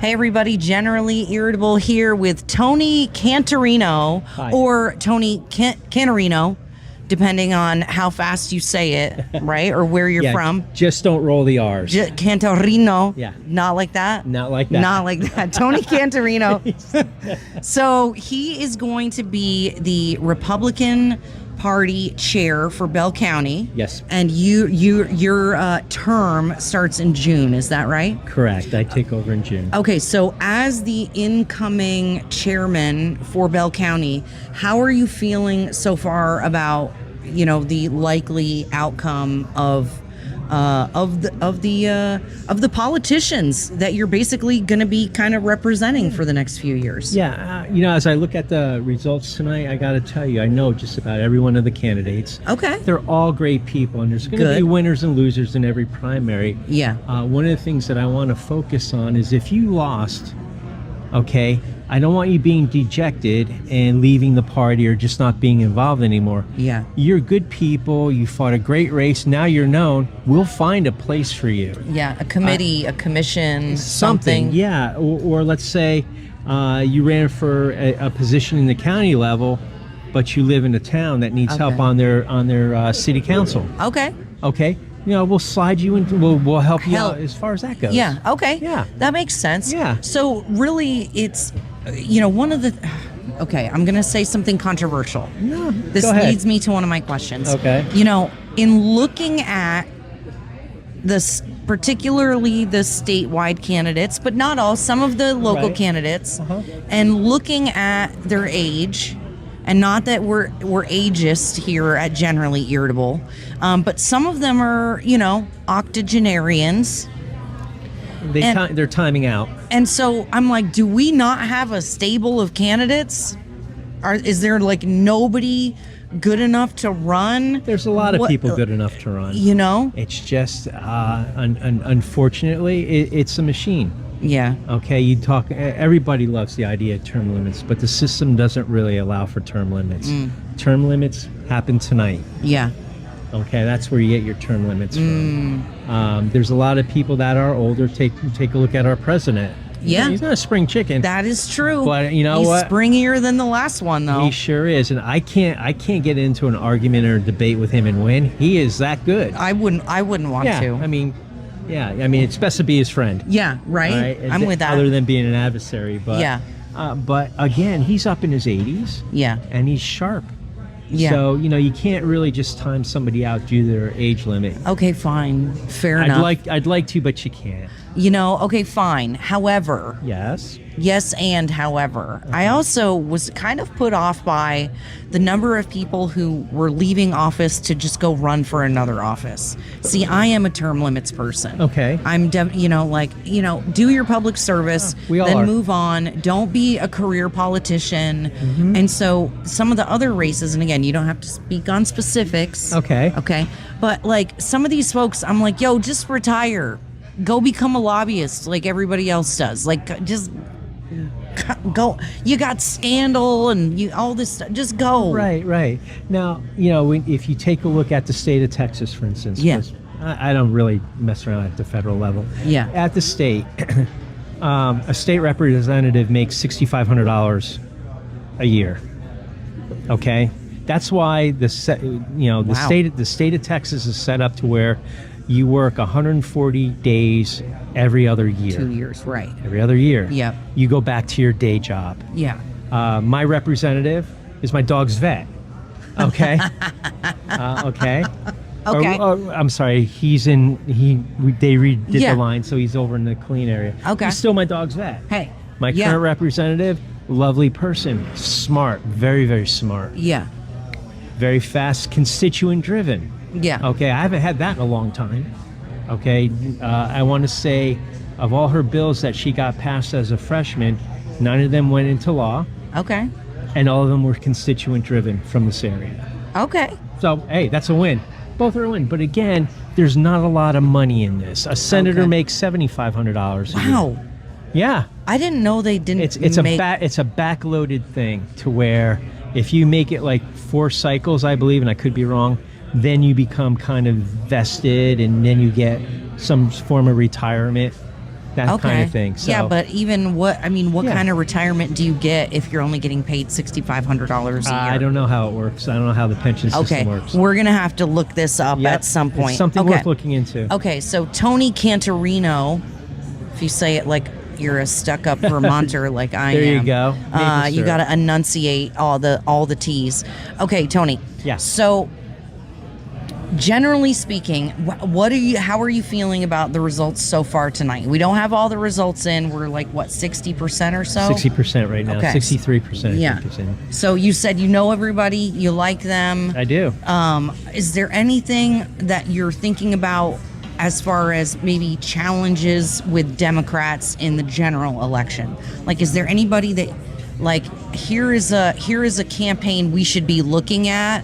Hey everybody, Generally Irritable here with Tony Canterino. Hi. Or Tony Canterino, depending on how fast you say it, right? Or where you're from. Just don't roll the R's. Canterino. Yeah. Not like that? Not like that. Not like that. Tony Canterino. So he is going to be the Republican Party chair for Bell County. Yes. And your term starts in June, is that right? Correct. I take over in June. Okay, so as the incoming chairman for Bell County, how are you feeling so far about, the likely outcome of the politicians that you're basically going to be kind of representing for the next few years? Yeah, as I look at the results tonight, I got to tell you, I know just about every one of the candidates. Okay. They're all great people, and there's going to be winners and losers in every primary. Yeah. One of the things that I want to focus on is if you lost, okay, I don't want you being dejected and leaving the party or just not being involved anymore. Yeah. You're good people. You fought a great race. Now you're known. We'll find a place for you. Yeah, a committee, a commission, something. Yeah, or let's say you ran for a position in the county level, but you live in a town that needs help on their city council. Okay. Okay. We'll slide you into. We'll help you out as far as that goes. Yeah. Okay. Yeah. That makes sense. Yeah. So really, it's one of the. Okay, I'm gonna say something controversial. No. This go ahead. leads me to one of my questions. Okay. In looking at this, particularly the statewide candidates, but not all, some of the local candidates, and looking at their age. And not that we're ageist here at Generally Irritable, but some of them are, octogenarians. They're timing out. And so I'm like, do we not have a stable of candidates? Is there nobody good enough to run? There's a lot of people good enough to run. It's just, unfortunately, it's a machine. Yeah. Okay, everybody loves the idea of term limits, but the system doesn't really allow for term limits. Term limits happen tonight. Yeah. Okay, that's where you get your term limits from. There's a lot of people that are older. Take a look at our president. Yeah. He's not a spring chicken. That is true. But He's what? Springier than the last one, though. He sure is, and I can't get into an argument or a debate with him and win. He is that good. I wouldn't want to. It's best to be his friend. Yeah, right? I'm with that. Other than being an adversary, but yeah. But again, he's up in his 80s. Yeah. And he's sharp. Yeah. So, you can't really just time somebody out due to their age limit. Okay, fine. Fair enough. I'd like to, but you can't. Okay, fine. However. Yes. Yes, and however. I also was kind of put off by the number of people who were leaving office to just go run for another office. See, I am a term limits person. Okay. I'm, do your public service, we all then are. move on. Don't be a career politician. And so some of the other races, and again, you don't have to speak on specifics. Okay. Okay. But some of these folks, I'm like, yo, just retire. Go become a lobbyist like everybody else does. Just go. You got scandal and all this stuff. Just go. Right. Now, if you take a look at the state of Texas, for instance. Yeah. I don't really mess around at the federal level. Yeah. At the state, a state representative makes $6,500 a year. Okay. That's why the state of Texas is set up to where you work 140 days every other year. 2 years, right. Every other year. Yep. You go back to your day job. Yeah. My representative is my dog's vet. Okay. Okay. Okay. I'm sorry. They redid Yeah. the line, so he's over in the clean area. Okay. He's still my dog's vet. Hey. My current representative, lovely person, smart, very, very smart. Yeah. Very fast, constituent driven. Yeah. Okay, I haven't had that in a long time. Okay, I want to say of all her bills that she got passed as a freshman, 9 of them went into law. Okay. And all of them were constituent driven from this area. Okay. So, hey, that's a win. Both are a win. But again, there's not a lot of money in this. A senator makes $7,500 a year. Wow. Yeah. I didn't know they didn't It's a backloaded thing to where if you make it 4 cycles, I believe, and I could be wrong, then you become kind of vested and then you get some form of retirement. that kind of thing. So, yeah, but even what kind of retirement do you get if you're only getting paid $6,500 a year? I don't know how it works. I don't know how the pension system works. We're gonna have to look this up at some point. It's something worth looking into. Okay, so Tony Canterino, if you say it like you're a stuck-up Vermonter like I am. There you go. You got to enunciate all the T's. Okay, Tony. Yeah. So, generally speaking, how are you feeling about the results so far tonight? We don't have all the results in. We're like, what, 60% or so? 60% right now. Okay. 63%. Yeah. So you said you know everybody, you like them. I do. Is there anything that you're thinking about as far as maybe challenges with Democrats in the general election? Like, is there anybody that, like, here is a campaign we should be looking at,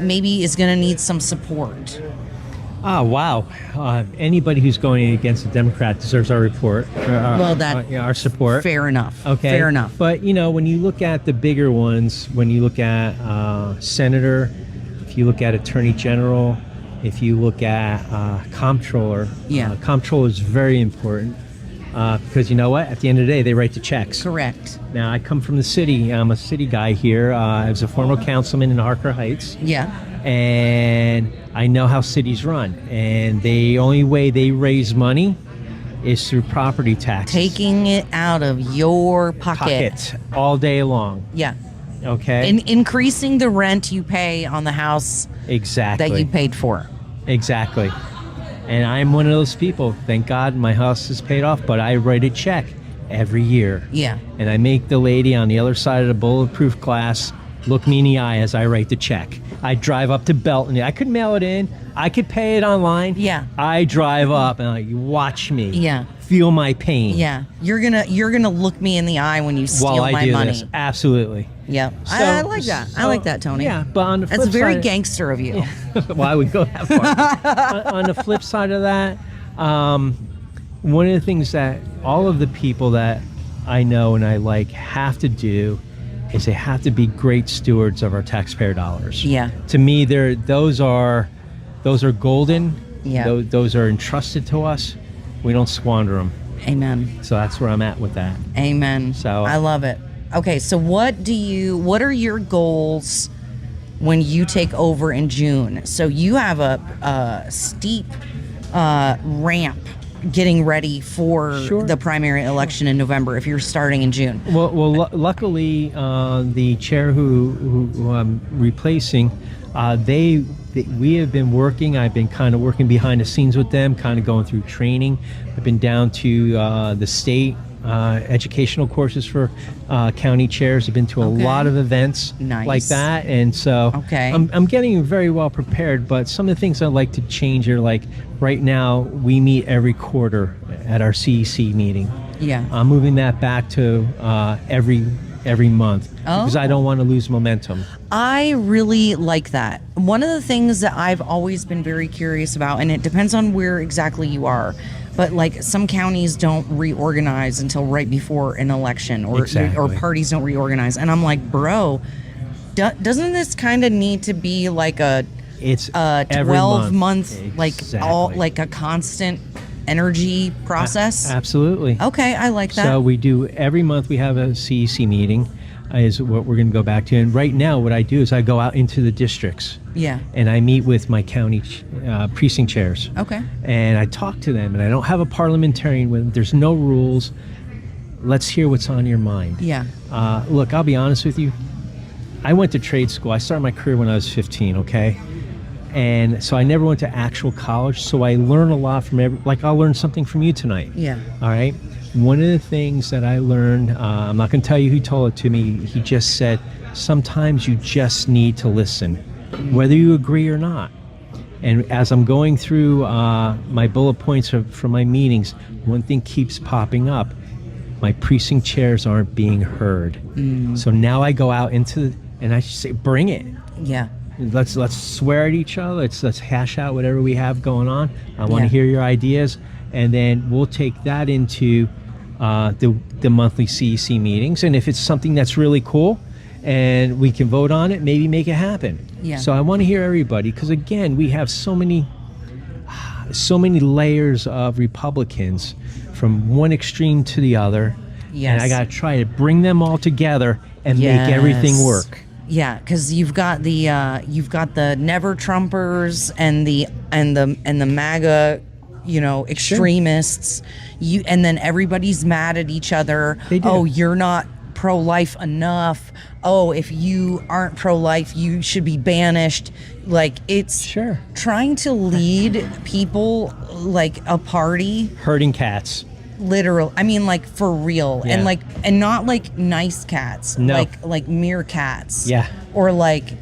maybe is going to need some support? Oh, wow. Anybody who's going against a Democrat deserves our report. Our support. Fair enough. Okay. Fair enough. But, when you look at the bigger ones, when you look at Senator, if you look at Attorney General, if you look at comptroller, comptroller is very important because you know what? At the end of the day, they write the checks. Correct. Now, I come from the city. I'm a city guy here. I was a former councilman in Harker Heights. Yeah. And I know how cities run. And the only way they raise money is through property taxes. Taking it out of your pocket. All day long. Yeah. Okay. And increasing the rent you pay on the house exactly that you paid for. Exactly. And I'm one of those people. Thank God my house is paid off, but I write a check every year. Yeah. And I make the lady on the other side of the bulletproof glass look me in the eye as I write the check. I drive up to Belton. I could mail it in. I could pay it online. Yeah. I drive up and you watch me. Yeah. Feel my pain. Yeah. You're gonna look me in the eye when you steal while I my do money. This. Absolutely. Yeah. I like that. I like that, Tony. Yeah, but on the flip That's very side, gangster of you. why would go that far? On the flip side of that, one of the things that all of the people that I know and I like have to do is they have to be great stewards of our taxpayer dollars. Yeah. To me, those are golden. Yeah. Those are entrusted to us. We don't squander them. Amen. So that's where I'm at with that. Amen. So I love it. Okay, so what are your goals when you take over in June? So you have a steep ramp getting ready for the primary election in November if you're starting in June. Well, luckily, the chair who I'm replacing, we have been working. I've been kind of working behind the scenes with them, kind of going through training. I've been down to the state educational courses for county chairs. I've been to a lot of events like that, and so I'm getting very well prepared. But some of the things I'd like to change are, like, right now we meet every quarter at our CEC meeting. Yeah, I'm moving that back to every month because I don't want to lose momentum. I really like that. One of the things that I've always been very curious about, and it depends on where exactly you are, but like some counties don't reorganize until right before an election, or parties don't reorganize, and I'm like, bro, doesn't this kind of need to be like a 12-month like a constant energy process? Absolutely. Okay, I like that. So we do every month. We have a CEC meeting, is what we're going to go back to. And right now, what I do is I go out into the districts. Yeah. And I meet with my county precinct chairs. Okay. And I talk to them, and I don't have a parliamentarian with them. There's no rules. Let's hear what's on your mind. Yeah. Look, I'll be honest with you. I went to trade school. I started my career when I was 15, okay? And so I never went to actual college, so I learn a lot from I'll learn something from you tonight. Yeah. All right? One of the things that I learned, I'm not going to tell you who told it to me, he just said, sometimes you just need to listen, whether you agree or not. And as I'm going through my bullet points from my meetings, one thing keeps popping up. My precinct chairs aren't being heard. So now I go out and I say, bring it. Yeah. Let's swear at each other. Let's hash out whatever we have going on. I want to hear your ideas, and then we'll take that into the monthly CEC meetings. And if it's something that's really cool, and we can vote on it, maybe make it happen. Yeah. So I want to hear everybody, because again, we have so many layers of Republicans, from one extreme to the other. Yes. And I got to try to bring them all together and make everything work. Yeah, because you've got the never Trumpers and the MAGA, extremists. And then everybody's mad at each other. They do. Oh, you're not pro-life enough. Oh, if you aren't pro-life, you should be banished. Like, it's trying to lead people like a party. Herding cats. Literal. I mean, like, for real. Yeah. And not like nice cats. No. Like meerkats. Yeah. Or like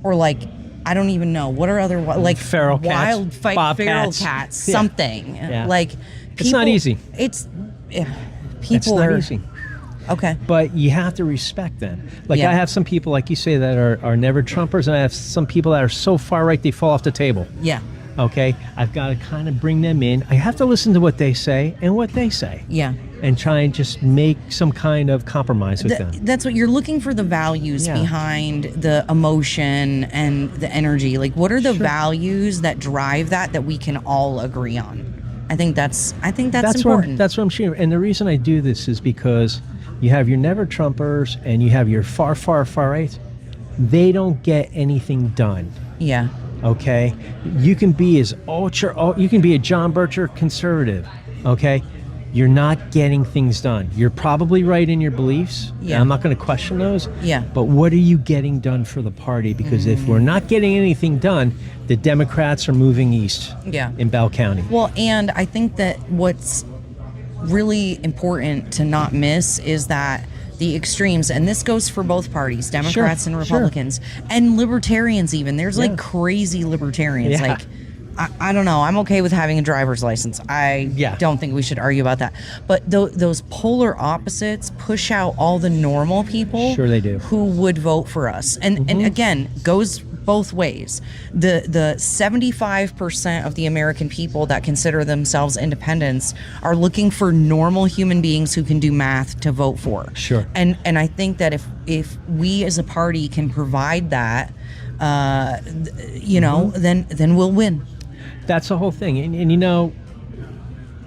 I don't even know. What are other like feral cats, wild feral bobcats. cats? Yeah. Something. Yeah. Like, people, it's not easy. People not are easy. Okay. But you have to respect them. Like, Yeah. I have some people, like you say, that are never Trumpers, and I have some people that are so far right they fall off the table. Yeah. Okay? I've got to kind of bring them in. I have to listen to what they say and what they say. Yeah. And try and just make some kind of compromise with them. That's what you're looking for, the values behind the emotion and the energy. Like, what are the values that drive that we can all agree on? I think that's important. That's what I'm shooting. And the reason I do this is because you have your never Trumpers and you have your far, far, far right. They don't get anything done. Yeah. Okay? You can be you can be a John Bircher conservative. Okay? You're not getting things done. You're probably right in your beliefs. Yeah. I'm not going to question those. Yeah. But what are you getting done for the party? Because if we're not getting anything done, the Democrats are moving east. Yeah. In Bell County. Well, and I think that what's really important to not miss is that the extremes, and this goes for both parties, Democrats and Republicans, and libertarians even. There's like crazy libertarians. Yeah. Like, I don't know. I'm okay with having a driver's license. I don't think we should argue about that. But those polar opposites push out all the normal people. Sure they do. Who would vote for us. And again, goes both ways. The 75% of the American people that consider themselves independents are looking for normal human beings who can do math to vote for. Sure. And I think that if we as a party can provide that, then we'll win. That's the whole thing. And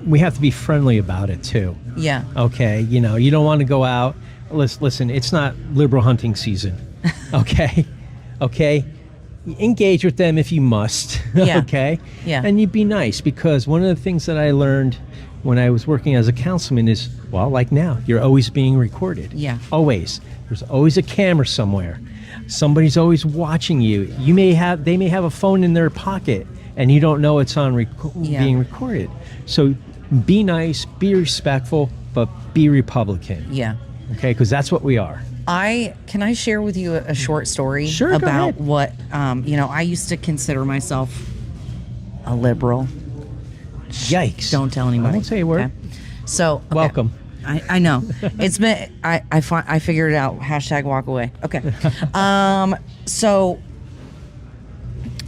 we have to be friendly about it too. Yeah. Okay. You don't want to go out. Listen, it's not liberal hunting season. Okay. Okay. Engage with them if you must. Yeah. Okay. Yeah. And you be nice, because one of the things that I learned when I was working as a councilman is, well, like now, you're always being recorded. Yeah. Always. There's always a camera somewhere. Somebody's always watching you. They may have a phone in their pocket, and you don't know it's on being recorded. So be nice, be respectful, but be Republican. Yeah. Okay, because that's what we are. Can I share with you a short story about what I used to consider myself a liberal. Yikes! Don't tell anybody. I won't say a word. Okay? So welcome. I know. It's been I figured it out. # walk away. Okay. So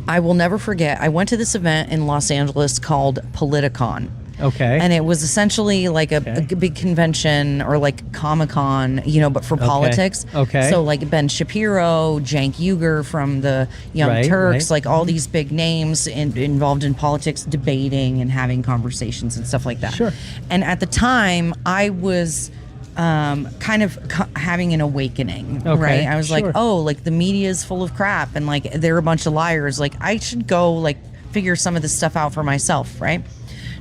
I will never forget. I went to this event in Los Angeles called Politicon. Okay. And it was essentially like a big convention, or like Comic-Con, but for politics. Okay. So like Ben Shapiro, Cenk Uygur from the Young Turks, like all these big names involved in politics, debating and having conversations and stuff like that. Sure. And at the time, I was kind of having an awakening, right? I was like, oh, like the media is full of crap, and like they're a bunch of liars. Like, I should go like figure some of this stuff out for myself, right?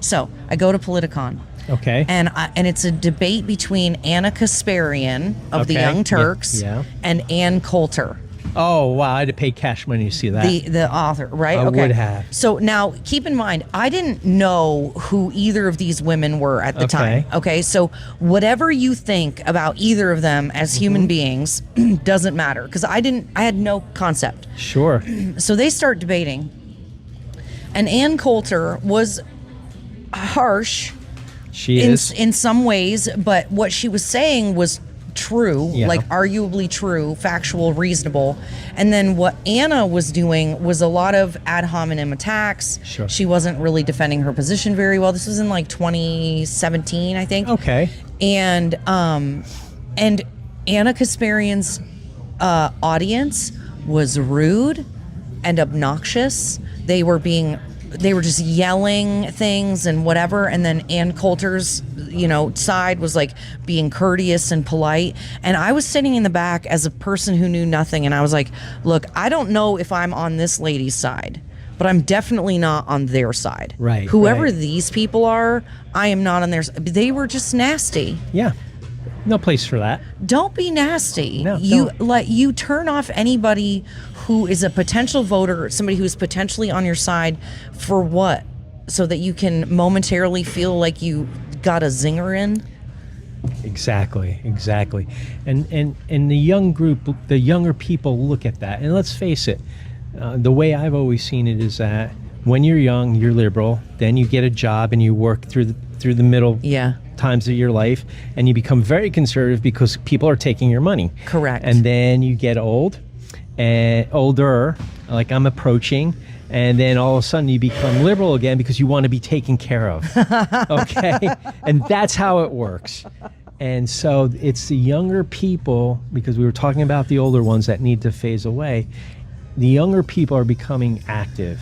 So I go to Politicon. Okay. And it's a debate between Anna Kasparian of the Young Turks and Ann Coulter. Oh, wow. I had to pay cash money to see that. The author, right? I would have. So now keep in mind, I didn't know who either of these women were at the time. Okay. So whatever you think about either of them as human beings doesn't matter, because I had no concept. Sure. So they start debating. And Ann Coulter was harsh. She is in some ways, but what she was saying was true, like arguably true, factual, reasonable. And then what Anna was doing was a lot of ad hominem attacks. Sure. She wasn't really defending her position very well. This was in like 2017, I think. Okay. And Anna Kasparian's audience was rude and obnoxious. They were being they were just yelling things and whatever. And then Ann Coulter's, side was like being courteous and polite. And I was sitting in the back as a person who knew nothing. And I was like, look, I don't know if I'm on this lady's side, but I'm definitely not on their side. Right. Whoever right. these people are, I am not on their side. They were just nasty. Yeah. No place for that. Don't be nasty. No, you turn off anybody who is a potential voter, somebody who is potentially on your side, for what? So that you can momentarily feel like you got a zinger in? Exactly. And the young group, the younger people look at that. And let's face it, the way I've always seen it is that when you're young, you're liberal, then you get a job and you work through the middle times of your life, and you become very conservative because people are taking your money. Correct. And then you get older, like I'm approaching, and then all of a sudden you become liberal again because you want to be taken care of. Okay? And that's how it works. And so it's the younger people, because we were talking about the older ones that need to phase away. The younger people are becoming active.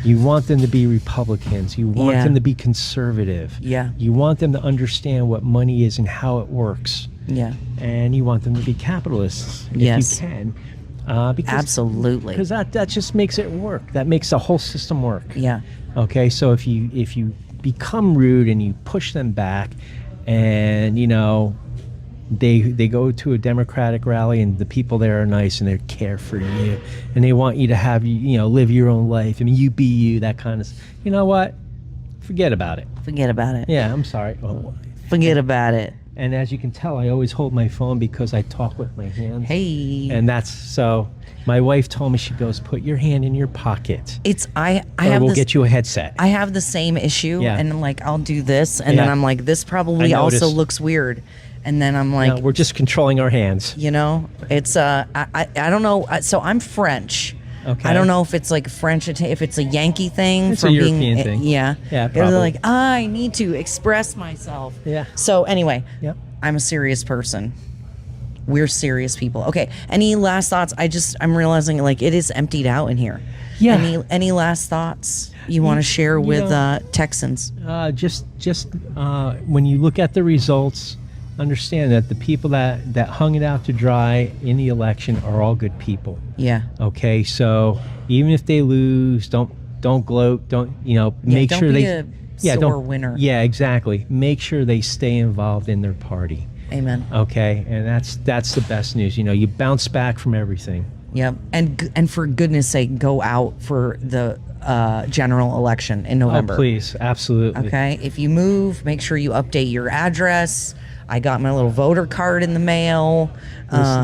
You want them to be Republicans. You want them to be conservative. Yeah. You want them to understand what money is and how it works. Yeah. And you want them to be capitalists if you can. Absolutely. Because that just makes it work. That makes the whole system work. Yeah. Okay, so if you become rude and you push them back, and they go to a Democratic rally and the people there are nice and they're carefree and they want you to have live your own life. I mean, you be you, that kind of. You know what? Forget about it. Forget about it. Yeah, I'm sorry. Oh. Forget about it. And as you can tell, I always hold my phone because I talk with my hands. Hey. And that's so. My wife told me, she goes, "Put your hand in your pocket." We'll get you a headset. I have the same issue, and like I'll do this, and then I'm like, this probably I also noticed. Looks weird, and then I'm like, No, we're just controlling our hands. It's I don't know. So I'm French. Okay. I don't know if it's like French, if it's a Yankee thing. It's a European thing. Yeah. Yeah, They're probably. like, I need to express myself. Yeah. So anyway, Yep. I'm a serious person. We're serious people. Okay. Any last thoughts? I'm realizing like it is emptied out in here. Yeah. Any last thoughts you want to share with Texans? Just when you look at the results, understand that the people that hung it out to dry in the election are all good people. Yeah. Okay, so even if they lose, don't gloat. Don't make don't sure be they a sore winner. Yeah, exactly. Make sure they stay involved in their party. Amen. Okay, and that's the best news. You bounce back from everything. Yep. And for goodness sake, go out for the general election in November. Oh, please, absolutely. Okay. If you move, make sure you update your address. I got my little voter card in the mail.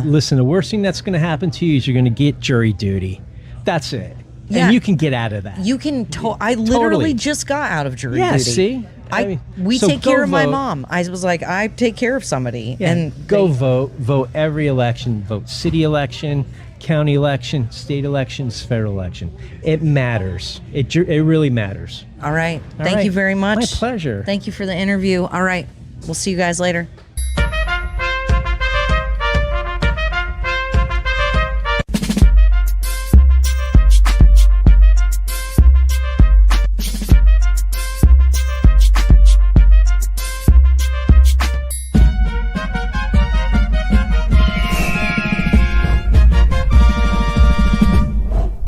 Listen, the worst thing that's going to happen to you is you're going to get jury duty. That's it. Yeah. And you can get out of that. You can. I literally just got out of jury duty. See? We so take care of my vote. mom. I was like, I take care of somebody. Yeah, And vote every election. Vote city election, county election, state elections, federal election. It matters. It really matters. All right. All Thank right. you very much. My pleasure. Thank you for the interview. All right. We'll see you guys later.